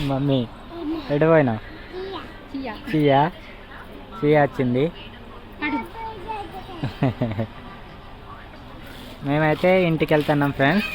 Mummy ఎటు పోయినావు? సియా సియా వచ్చింది. మేమైతే ఇంటికి వెళ్తున్నాం ఫ్రెండ్స్.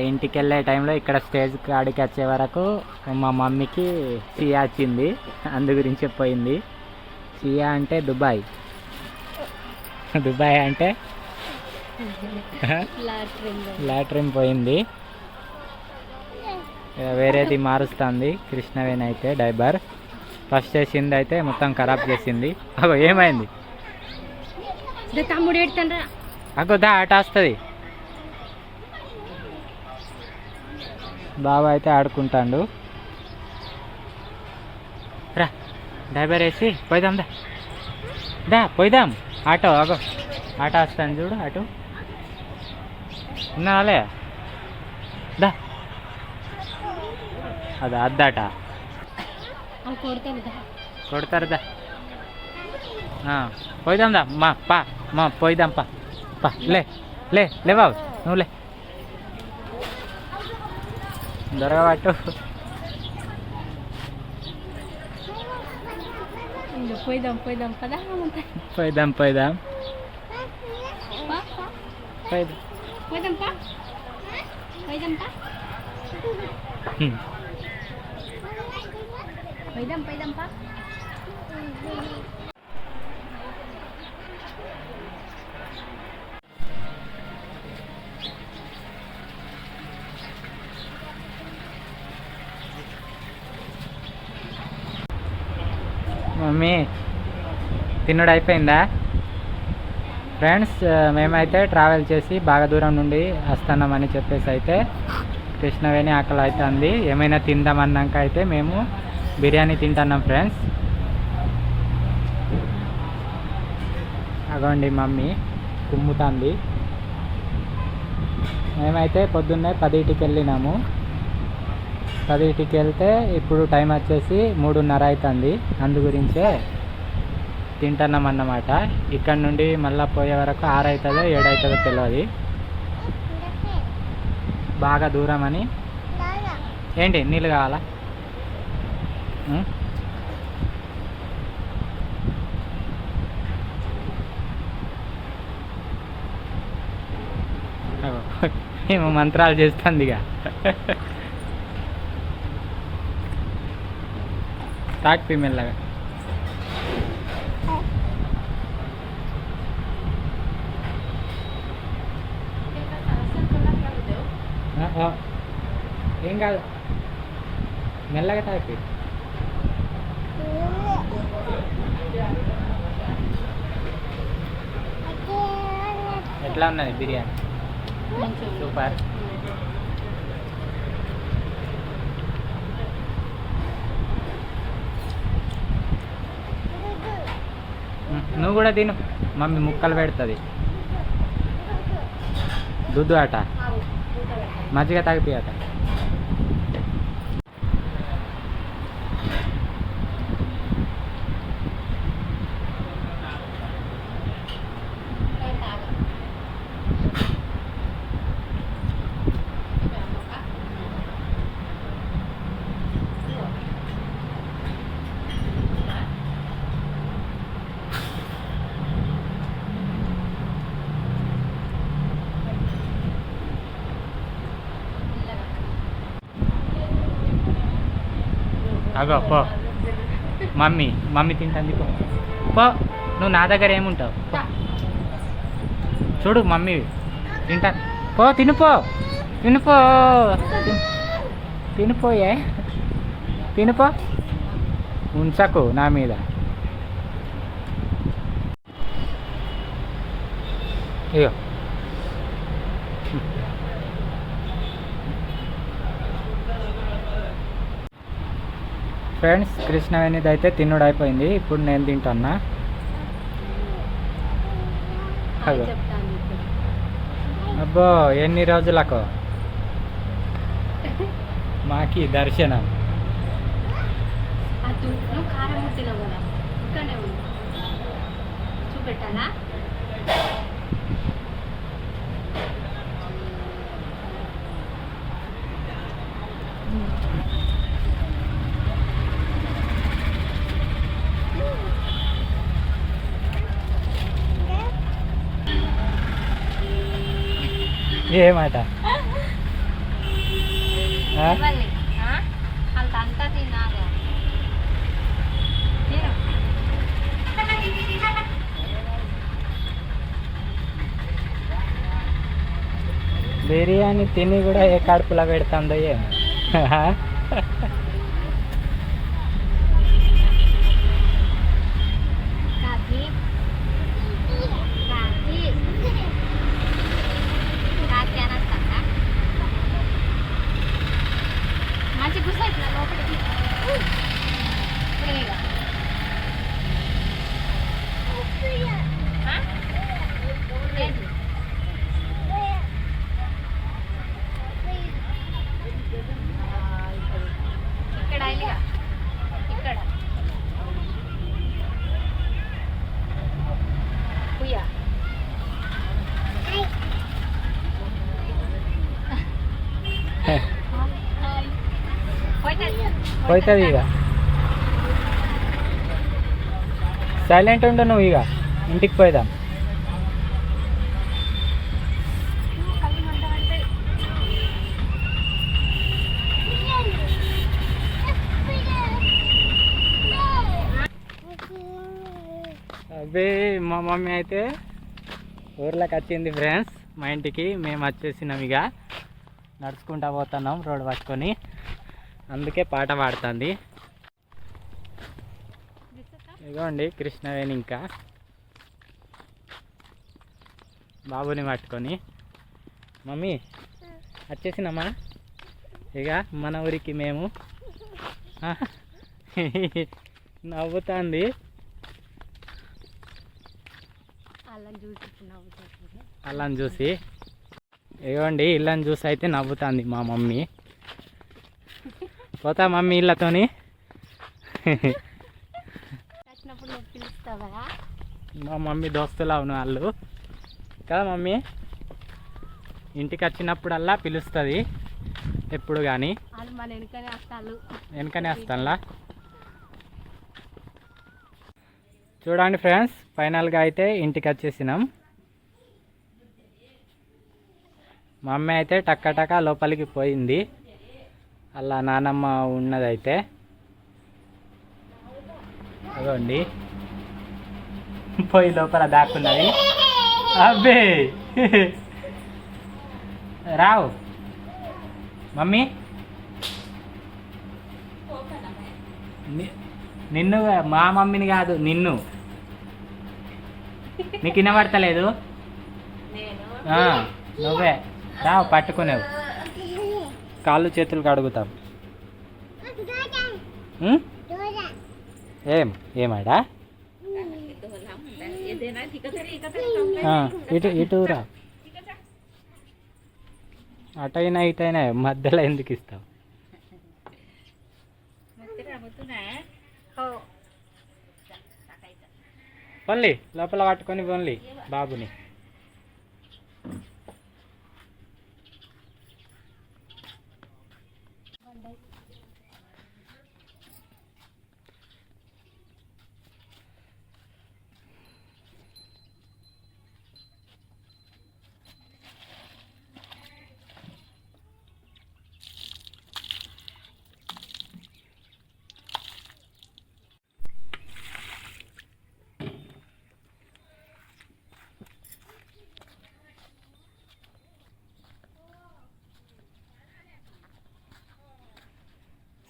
ఇంటికి వెళ్ళే టైంలో ఇక్కడ స్టేజ్ కాడికి వచ్చే వరకు మా మమ్మీకి సియా వచ్చింది, అందు గురించి పోయింది. సియా అంటే దుబాయ్, దుబాయ్ అంటే లాట్రిన్ పోయింది. వేరేది మారుస్తుంది. కృష్ణవేణి అయితే డైబర్ ఫస్ట్ చేసింది అయితే మొత్తం ఖరాబ్ చేసింది. అగో ఏమైంది? తమ్ముడు ఏడుతండ్రా. అగో దా ఆట వస్తుంది. బాబా అయితే ఆడుకుంటాడు. రా డైబర్ వేసి పోయిదాం. దా దా పోయిదాం. ఆటో అగో ఆట వస్తాను చూడు. అటు ఉన్నాలే. దా అది అద్దాట కొడతారు. దా పోయిదాం. దా మా పోయిదాం. పా లే లే లే బాబు నువ్వు లే దొరకబట్టు. పోయిదాం పోయిదాం పదా పోయిదాం పోయిదాం పోయిదాం పా పోయిదాం పా పోయిదాం పోయిదాం పా. మమ్మీ తినుడు అయిపోయిందా? ఫ్రెండ్స్ మేమైతే ట్రావెల్ చేసి బాగా దూరం నుండి వస్తున్నామని చెప్పేసి అయితే కృష్ణవేణి ఆకలి అవుతుంది. ఏమైనా తిందామన్నాక అయితే మేము బిర్యానీ తింటున్నాం ఫ్రెండ్స్. అగోండి మమ్మీ కుమ్ముతుంది. మేమైతే పొద్దున్నే 10కి వెళ్ళినాము. 10కి వెళ్తే ఇప్పుడు టైం వచ్చేసి 3:30 అవుతుంది. అందు గురించే తింటున్నాం అన్నమాట. ఇక్కడ నుండి మళ్ళీ పోయే వరకు 6 అవుతుందో 7 అవుతుందో తెలియదు. బాగా దూరం అని. ఏంటి నీళ్ళు కావాలా? ఏమో మంత్రాలు చేస్తుంది ఇక. తాక్ ఫీమేల్లాగా. ఏం కాదు మెల్లగా తాకి. ఎట్లా ఉన్నది బిర్యానీ? సూపర్. నువ్వు కూడా తిను, మమ్మీ ముక్కలు పెడుతుంది. దుద్దు ఆట మజ్జిగ తాగిపోయాట. అగో పో మమ్మీ తింటుంది. పో నువ్వు నా దగ్గర ఏముంటావు? చూడు మమ్మీ తింటా. పో తినిపో తినిపోయే తినిపో. ఉంచకు నా మీద. అయ్యో ఫ్రెండ్స్ కృష్ణవేణిది అయితే తిన్నుడు అయిపోయింది. ఇప్పుడు నేను తింటున్నా. అబ్బో ఎన్ని రోజులకు మాకి దర్శనం. చూపెట్టాలా? ఏమాట ఆ? ఇవ్వాలి అంత అంతా తినాలి తిను. బిర్యానీ తిని కూడా ఏ కడుపులో పెడుతుందో ఏమో కాకి కాకి కాకి అని వస్తుందా మంచి గుర్తు లోపలికి ఇప్పుడేగా. ఆ? ఏంటి? ఇక్కడ ఇల్లుగా ఇక్కడ ఉయ్యా పోతుంది ఇక సైలెంట్ ఉండు నువ్వు ఇక ఇంటికి పోయిదాం అదే మా మమ్మీ అయితే ఊర్లోకి వచ్చింది ఫ్రెండ్స్ మా ఇంటికి మేము వచ్చేసినాం ఇక నడుచుకుంటా పోతున్నాం రోడ్ పట్టుకొని అందుకే పాట పాడుతుంది ఇదిగోండి కృష్ణవేణి ఇంకా బాబుని పట్టుకొని మమ్మీ వచ్చేసినామా ఇక మన ఊరికి మేము నవ్వుతుంది అల్లని చూసి ఇవ్వండి ఇళ్ళని చూసి అయితే నవ్వుతుంది మా మమ్మీ పోతా మమ్మీ ఇళ్ళతోని మా మమ్మీ దోస్తులు అవును వాళ్ళు కదా మమ్మీ ఇంటికి వచ్చినప్పుడల్లా పిలుస్తుంది ఎప్పుడు కానీ వెనకనే వస్తానులా చూడండి ఫ్రెండ్స్ ఫైనల్గా అయితే ఇంటికి వచ్చేసినాం మా అమ్మ అయితే టక్క లోపలికి పోయింది అలా నానమ్మ ఉన్నదైతే అదండి పోయి లోపల దాక్కున్నది అబ్బే రావు మమ్మీ నిన్ను మా మమ్మీని కాదు నిన్ను నీకు వినబడతలేదు నువ్వే రావు పట్టుకునేవు కాళ్ళు చేతులు కడుగుతాం ఏమాడా ఇటు రా అటైనా ఇటైనా మధ్యలో ఎందుకు ఇస్తావు పోన్లీ లోపల పట్టుకొని పోన్లీ బాబుని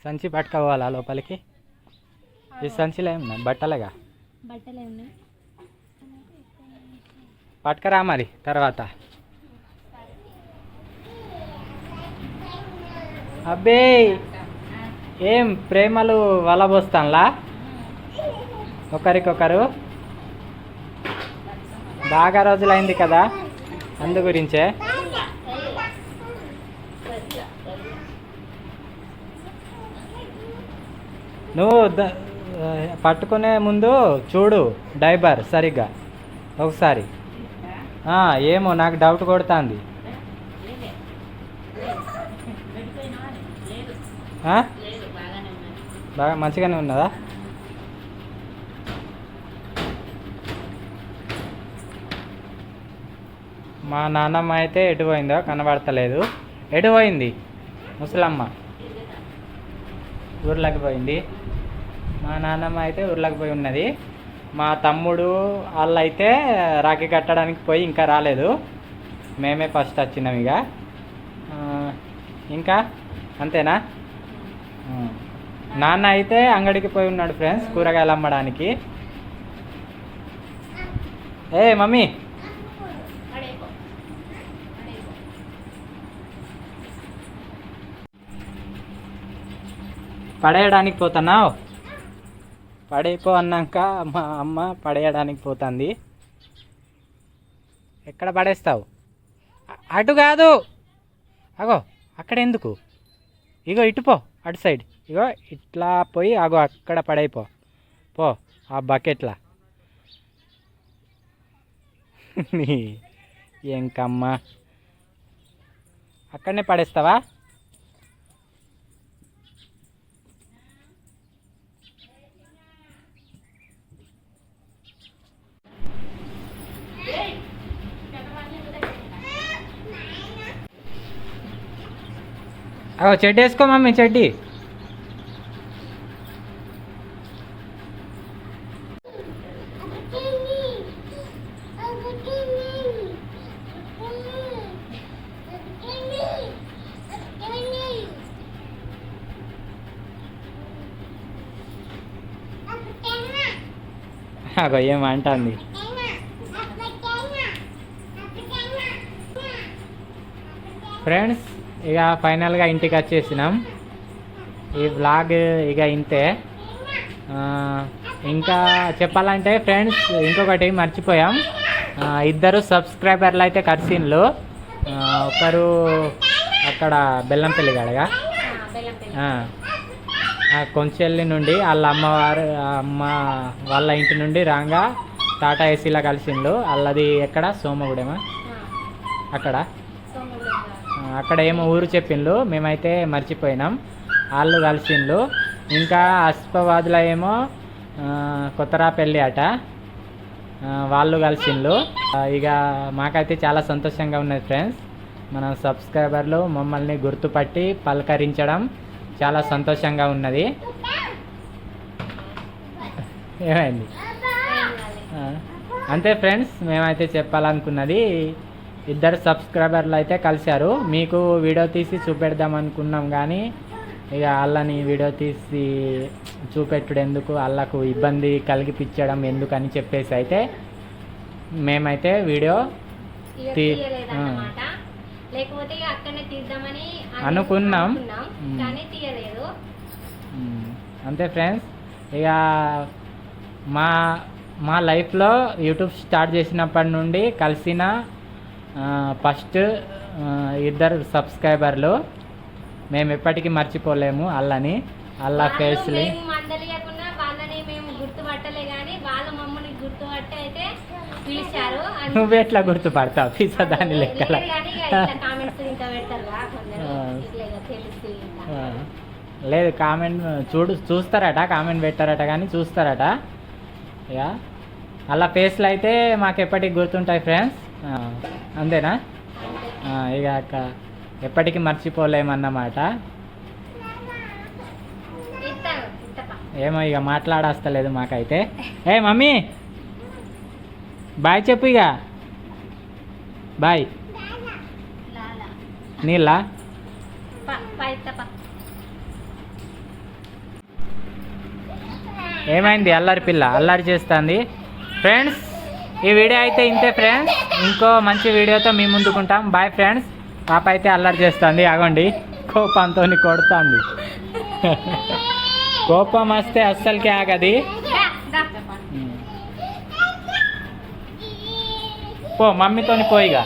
సంచి పట్టుకోవాలా లోపలికి ఈ సంచిలో ఏమన్నా బట్టలేగా బట్టలే ఉన్నాయి పట్టుకరా మరి తర్వాత అబ్బే ఏం ప్రేమలు వలబోస్తానులా ఒకరికొకరు బాగా రోజులైంది కదా అందు గురించే నువ్వు పట్టుకునే ముందు చూడు డైబర్ సరిగ్గా ఒకసారి ఏమో నాకు డౌట్ కొడుతుంది బాగా మంచిగానే ఉన్నదా మా నాన్నమ్మ అయితే ఎటు పోయిందో కనబడతలేదు. ఎటు పోయింది ముసలమ్మ? ఊర్లోకి పోయింది. మా నాన్నమ్మ అయితే ఊర్లోకి పోయి ఉన్నది. మా తమ్ముడు వాళ్ళు అయితే రాఖీ కట్టడానికి పోయి ఇంకా రాలేదు. మేమే ఫస్ట్ వచ్చినాం ఇక. ఇంకా అంతేనా? నాన్న అయితే అంగడికి పోయి ఉన్నాడు ఫ్రెండ్స్, కూరగాయలు అమ్మడానికి. ఏ మమ్మీ, పడేయడానికి పోతున్నావు? పడైపో అన్నాక మా అమ్మ పడేయడానికి పోతుంది. ఎక్కడ పడేస్తావు? అటు కాదు, అగో అక్కడ ఎందుకు? ఇగో ఇటు పో, అటు సైడ్. ఇగో ఇట్లా పోయి అగో అక్కడ పడైపో పో, ఆ బకెట్లా. ఇంకమ్మ అక్కడనే పడేస్తావా? అగో చెడ్డి వేసుకో మమ్మీ, చెడ్డి. అగో ఏమంటుంది. ఫ్రెండ్స్ ఇక ఫైనల్గా ఇంటికి వచ్చేసినాం. ఈ వ్లాగ్ ఇక ఇంతే. ఇంకా చెప్పాలంటే ఫ్రెండ్స్ ఇంకొకటి మర్చిపోయాం. ఇద్దరు సబ్స్క్రైబర్లు అయితే కలిసిండ్రు. ఒకరు అక్కడ బెల్లంపల్లి గడగా కొంచెల్లి నుండి వాళ్ళ అమ్మ వాళ్ళ ఇంటి నుండి రాగా టాటా ఏసీలో కలిసిండ్రు. వాళ్ళది ఎక్కడ సోమగూడెమా? అక్కడ ఏమో ఊరు చెప్పిండ్రు, మేమైతే మర్చిపోయినాం. వాళ్ళు కలిసిండ్రు. ఇంకా అస్పాబాద్లో ఏమో కొత్తరాపల్లి అట, వాళ్ళు కలిసిండ్రు. ఇక మాకైతే చాలా సంతోషంగా ఉన్నది ఫ్రెండ్స్. మన సబ్స్క్రైబర్లు మమ్మల్ని గుర్తుపట్టి పలకరించడం చాలా సంతోషంగా ఉన్నది. ఏమైంది? అంతే ఫ్రెండ్స్, మేమైతే చెప్పాలనుకున్నది. ఇద్దరు సబ్స్క్రైబర్లు అయితే కలిశారు. మీకు వీడియో తీసి చూపెడదాం అనుకున్నాం, కానీ ఇక వాళ్ళని వీడియో తీసి చూపెట్టడం ఎందుకు, వాళ్ళకు ఇబ్బంది కలిగిపించడం ఎందుకని చెప్పేసి అయితే మేమైతే వీడియో అనుకున్నాం. అంతే ఫ్రెండ్స్, ఇక మా లైఫ్లో యూట్యూబ్ స్టార్ట్ చేసినప్పటి నుండి కలిసిన ఫస్ట్ ఇద్దరు సబ్స్క్రైబర్లు. మేము ఎప్పటికీ మర్చిపోలేము వాళ్ళని, వాళ్ళ ఫేస్ని. నువ్వు ఎట్లా గుర్తుపడతావు పిజ్జా దాని లెక్కల? లేదు, కామెంట్ చూస్తారట, కామెంట్ పెట్టారట, కానీ చూస్తారట. ఇక అలా ఫేస్లు అయితే మాకు ఎప్పటికి గుర్తుంటాయి ఫ్రెండ్స్. అంతేనా? ఇక ఎప్పటికీ మర్చిపోలేమన్నమాట. ఏమో ఇక మాట్లాడస్తలేదు మాకైతే. ఏ మమ్మీ బాయ్ చెప్పు, ఇక బాయ్. నీళ్ళ ఏమైంది? అల్లరి పిల్ల అల్లరి చేస్తుంది ఫ్రెండ్స్. ఈ వీడియో అయితే ఇంతే ఫ్రెండ్స్. ఇంకో మంచి వీడియోతో మీ ముందుకుంటాం. Bye friends. పాప అయితే అల్లరి చేస్తుంది, ఆగండి, కోపంతో కొడుతుంది. కోపం వస్తే అస్సలకే ఆగది. పో మమ్మీతోని పోయిగా.